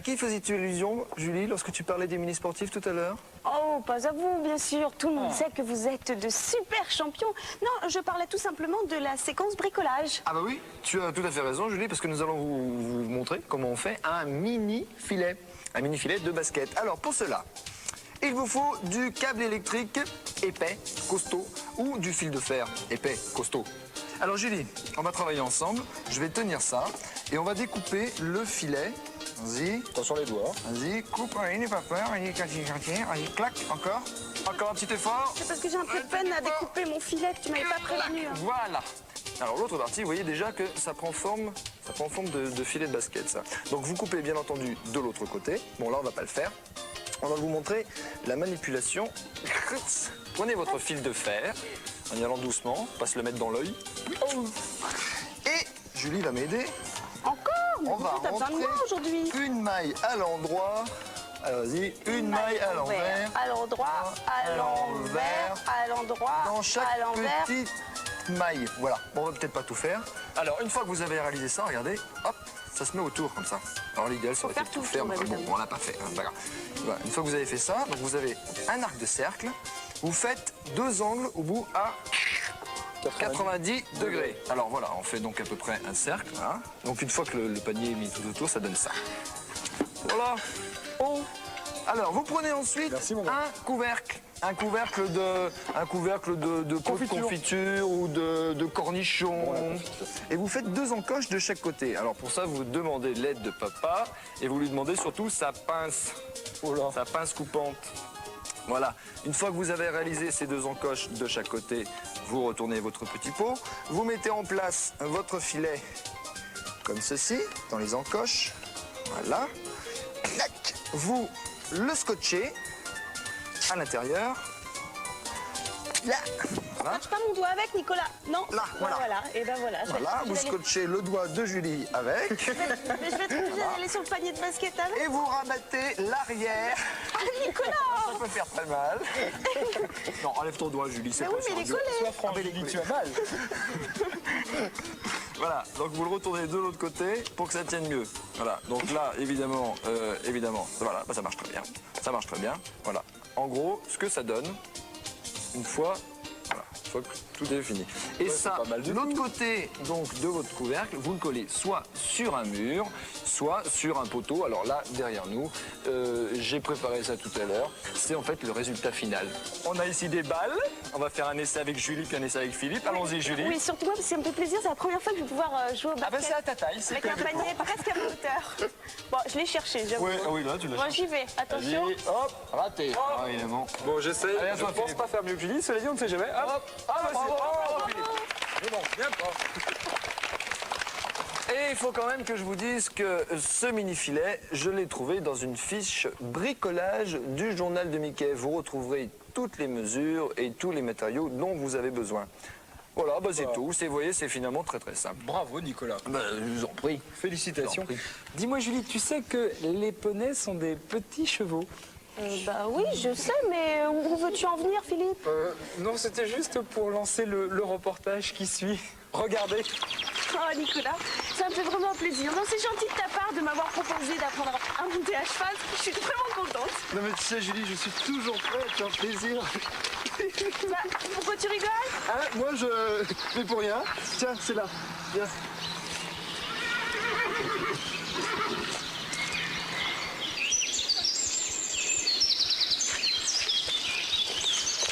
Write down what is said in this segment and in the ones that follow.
qui faisais-tu allusion, Julie, lorsque tu parlais des mini-sportifs tout à l'heure? Oh, pas à vous, bien sûr. Tout le monde sait que vous êtes de super champions. Non, je parlais tout simplement de la séquence bricolage. Ah bah oui, tu as tout à fait raison, Julie, parce que nous allons vous montrer comment on fait un mini-filet. Un mini-filet de basket. Alors, pour cela, il vous faut du câble électrique épais, costaud, ou du fil de fer épais, costaud. Alors Julie, on va travailler ensemble. Je vais tenir ça et on va découper le filet. Vas-y. Attention les doigts. Vas-y, coupe, il n'est pas peur, il est gentil, vas-y, clac, encore. Encore un petit effort. C'est parce que j'ai un peu de peine à découper mon filet que tu m'avais pas prévenu. Hein. Voilà. Alors l'autre partie, vous voyez déjà que ça prend forme de filet de basket, ça. Donc vous coupez bien entendu de l'autre côté. Bon là, on va pas le faire. On va vous montrer la manipulation. Prenez votre fil de fer, en y allant doucement, pas se le mettre dans l'œil. Et Julie va m'aider. Encore? Mais On va t'as besoin de moi rentrer aujourd'hui. une maille à l'endroit. Alors vas-y, une maille à l'envers. À l'endroit, à l'envers, à l'endroit, Dans chaque à l'envers. petite maille. Voilà. Bon, on va peut-être pas tout faire. Alors, une fois que vous avez réalisé ça, regardez, hop, ça se met autour comme ça. Alors, l'idéal, ça aurait été de faire tout tout faire, le mais tour, bon, évidemment. on l'a pas fait. Hein, pas grave. Voilà. Une fois que vous avez fait ça, donc vous avez un arc de cercle. Vous faites deux angles au bout à 90 degrés. Alors voilà, on fait donc à peu près un cercle. Hein. Donc une fois que le panier est mis tout autour, ça donne ça. Voilà. Oh. Alors vous prenez ensuite Merci, mon gars. un couvercle. Un couvercle de confiture ou de cornichons. Et vous faites deux encoches de chaque côté. Alors pour ça, vous demandez l'aide de papa et vous lui demandez surtout sa pince. Sa pince coupante. Voilà, une fois que vous avez réalisé ces deux encoches de chaque côté, vous retournez votre petit pot, vous mettez en place votre filet comme ceci, dans les encoches, voilà, clac, vous le scotchez à l'intérieur, là, voilà. Touche pas mon doigt avec, Nicolas. Non. Là, voilà. Voilà, et ben voilà. Voilà, vous scotchez le doigt de Julie avec, Mais je vais être obligée d'aller sur le panier de basket avec. et vous rabattez l'arrière. Ah, Nicolas! Ça peut faire très mal. Non, enlève ton doigt, Julie, c'est Mais pas oui, mais sur il est le doigt. collé. Sois franc, Ah, mais Julie, les tu as mal. Voilà, donc vous le retournez de l'autre côté pour que ça tienne mieux. Voilà, donc là, évidemment, voilà, bah, ça marche très bien. Ça marche très bien, voilà. En gros, ce que ça donne, une fois que tout est fini. Et ça, pas mal de du l'autre côté donc, de votre couvercle, vous le collez soit sur un mur, soit sur un poteau. Alors là, derrière nous, j'ai préparé ça tout à l'heure. C'est en fait le résultat final. On a ici des balles. On va faire un essai avec Julie puis un essai avec Philippe. Allons-y, Julie. Oui, surtout moi, parce que ça me fait plaisir. C'est la première fois que je vais pouvoir jouer au Ah ben basket. c'est à ta taille. C'est Avec un panier presque à ma hauteur. Bon, je l'ai cherché, j'avoue. Ouais, ah oui, là, tu l'as Moi, j'y vais. Attention. Vas-y, hop, raté. Ah, évidemment. Bon, j'essaie. Allez, à Je toi, pense Philippe. pas faire mieux que Julie. Cela dit, on ne sait jamais. Hop. Ah, bah, bravo, bravo, Philippe. C'est bon, bien fort. Et il faut quand même que je vous dise que ce mini-filet, je l'ai trouvé dans une fiche bricolage du journal de Mickey. Vous retrouverez toutes les mesures et tous les matériaux dont vous avez besoin. Voilà, bah, c'est tout. Vous voyez, c'est finalement très très simple. Bravo, Nicolas. Bah, je vous en prie. Félicitations. Je t'en prie. Dis-moi, Julie, tu sais que les poneys sont des petits chevaux? Bah oui, je sais, mais où veux-tu en venir, Philippe? Non, c'était juste pour lancer le reportage qui suit. Regardez. Oh, Nicolas, ça me fait vraiment plaisir. Non, c'est gentil de ta part de m'avoir proposé d'apprendre à monter à cheval. Je suis vraiment contente. Non mais tu sais, Julie, je suis toujours prêt à te faire plaisir. Bah, pourquoi tu rigoles? Hein, moi, je fais pour rien. Tiens, c'est là. Viens.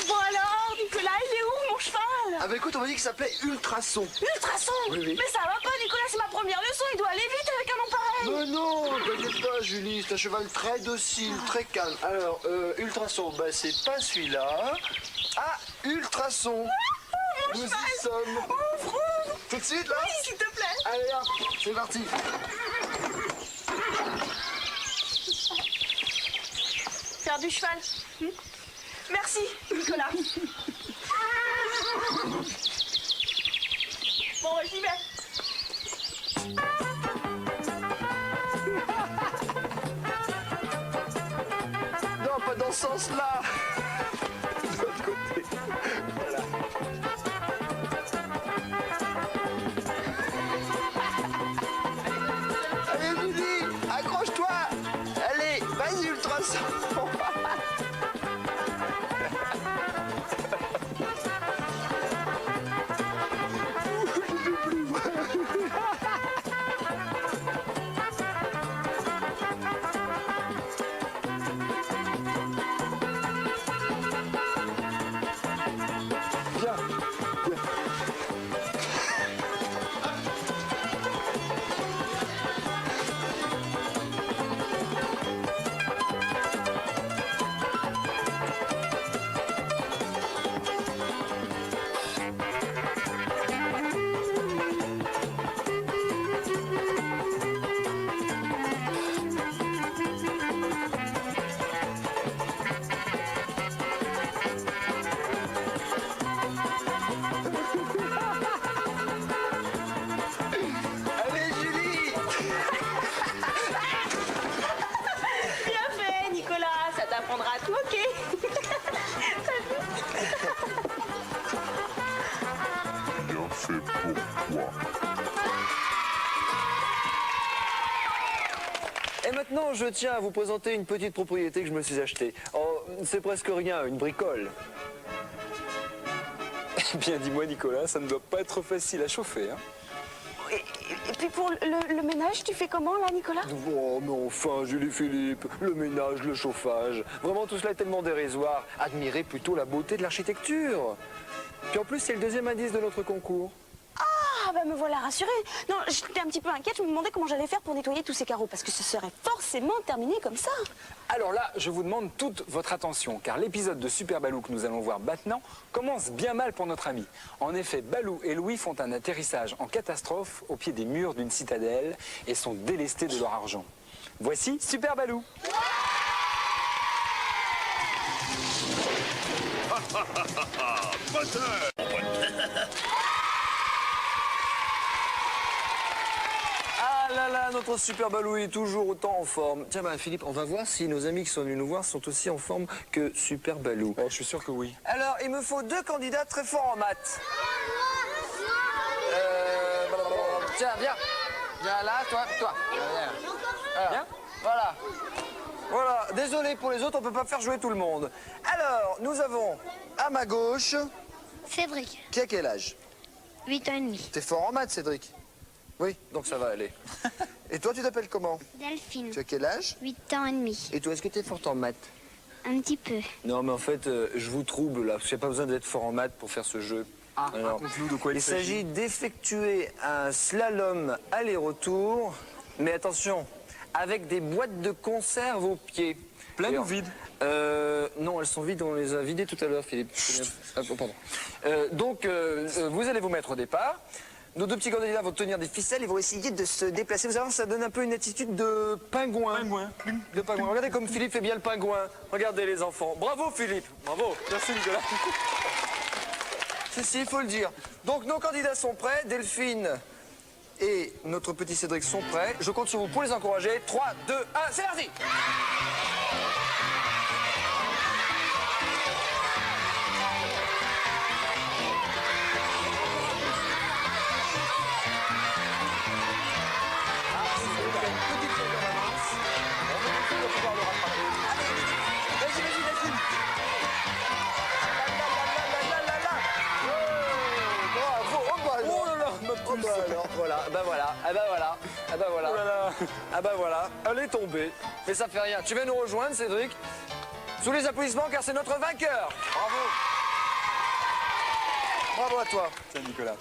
Bon alors, Nicolas, il est où mon cheval? Ah bah écoute, on m'a dit qu'il s'appelait Ultrason. Ultrason? Oui, oui. Mais ça va pas, Nicolas, c'est ma première leçon. Il doit aller vite avec un nom pareil. Mais non, t'inquiète pas, Julie, c'est un cheval très docile, très calme. Alors, Ultrason, bah c'est pas celui-là. Ah, Ultrason. Nous y sommes. Tout de suite, là? Oui, s'il te plaît. Allez, hop, c'est parti. Faire du cheval. Merci, Nicolas. Bon, j'y vais. Non, pas dans ce sens-là. De l'autre côté. Voilà. Allez, Julie, accroche-toi. Et maintenant, je tiens à vous présenter une petite propriété que je me suis achetée. Oh, c'est presque rien, une bricole. Eh bien, dis-moi, Nicolas, ça ne doit pas être facile à chauffer, hein. Et puis pour le ménage, tu fais comment là, Nicolas? Oh, mais enfin, Julie Philippe, le ménage, le chauffage, vraiment tout cela est tellement dérisoire. Admirez plutôt la beauté de l'architecture. Puis en plus, c'est le deuxième indice de notre concours. Ah bah me voilà rassurée. Non, j'étais un petit peu inquiète, je me demandais comment j'allais faire pour nettoyer tous ces carreaux, parce que ce serait forcément terminé comme ça. Alors là, je vous demande toute votre attention, car l'épisode de Super Balou que nous allons voir maintenant commence bien mal pour notre ami. En effet, Balou et Louis font un atterrissage en catastrophe au pied des murs d'une citadelle et sont délestés de leur argent. Voici Super Balou. Ah là là, notre Super Balou est toujours autant en forme. Tiens, bah, Philippe, on va voir si nos amis qui sont venus nous voir sont aussi en forme que Super Balou. Oh, je suis sûr que oui. Alors, il me faut 2 candidats très forts en maths. Tiens, viens. Viens là, toi. Viens. Voilà. Voilà. Désolé pour les autres, on peut pas faire jouer tout le monde. Alors, nous avons à ma gauche, Cédric, qui a quel âge? 8 ans et demi. T'es fort en maths, Cédric? Oui, donc ça va aller. Et toi, tu t'appelles comment? Delphine, Tu as quel âge? 8 ans et demi. Et toi, est-ce que t'es forte en maths? Un petit peu. Non, mais en fait, je vous trouble là. J'ai pas besoin d'être fort en maths pour faire ce jeu. Ah, Alors, raconte-nous de quoi il il s'agit d'effectuer un slalom aller-retour, mais attention, avec des boîtes de conserve aux pieds. Pleines Et ou vides? Non, elles sont vides, on les a vidées tout à l'heure, Philippe. Ah, pardon. Donc, vous allez vous mettre au départ. Nos 2 petits candidats vont tenir des ficelles, ils vont essayer de se déplacer. Vous savez, ça donne un peu une attitude de pingouin. De pingouin. Regardez comme Philippe fait bien le pingouin. Regardez les enfants. Bravo Philippe. Bravo. Merci, Nicolas. Si, il faut le dire. Donc nos candidats sont prêts. Delphine et notre petit Cédric sont prêts. Je compte sur vous pour les encourager. 3, 2, 1, c'est parti. Ah bah voilà, elle est tombée. Mais ça fait rien. Tu viens nous rejoindre, Cédric? Sous les applaudissements, car c'est notre vainqueur. Bravo. Bravo à toi. Tiens, Nicolas.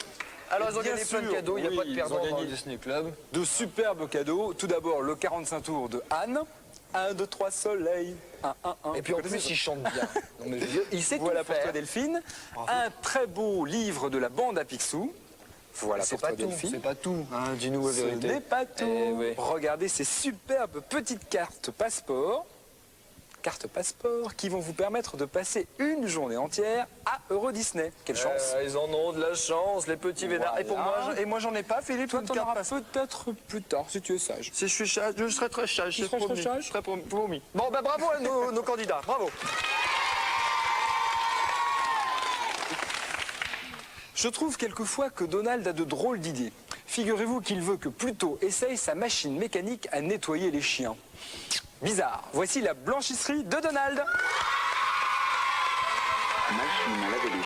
Alors, ils ont Bien gagné plein de sûr, cadeaux. Il n'y a oui, pas de ils perdant ont dans gagné le Disney Club. De superbes cadeaux. Tout d'abord, le 45 tours de Anne. 1, 2, 3, soleil. 1, 1, 1. Et puis en plus, il chante bien. Non, mais je veux dire, il sait Voilà tout pour faire. toi, Delphine. Un très beau livre de la bande à Picsou. Voilà C'est pour pas toi, tout, Delphine. c'est pas tout. Hein, dis-nous la Ce vérité. n'est pas tout. Eh oui. Regardez ces superbes petites cartes passeport. Cartes passeport qui vont vous permettre de passer une journée entière à Euro Disney. Quelle chance. Ils en ont de la chance, les petits vénards. Et pour moi, Voilà. moi j'en ai pas, Philippe. Toi, une t'en carte auras passeport. peut-être plus tard, si tu es sage. Si je suis sage, je serai très sage. Tu seras très sage Je serai promis. Bon, ben bravo à nos candidats. Bravo. Je trouve quelquefois que Donald a de drôles d'idées. Figurez-vous qu'il veut que Pluto essaye sa machine mécanique à nettoyer les chiens. Bizarre. Voici la blanchisserie de Donald. Machine à laver les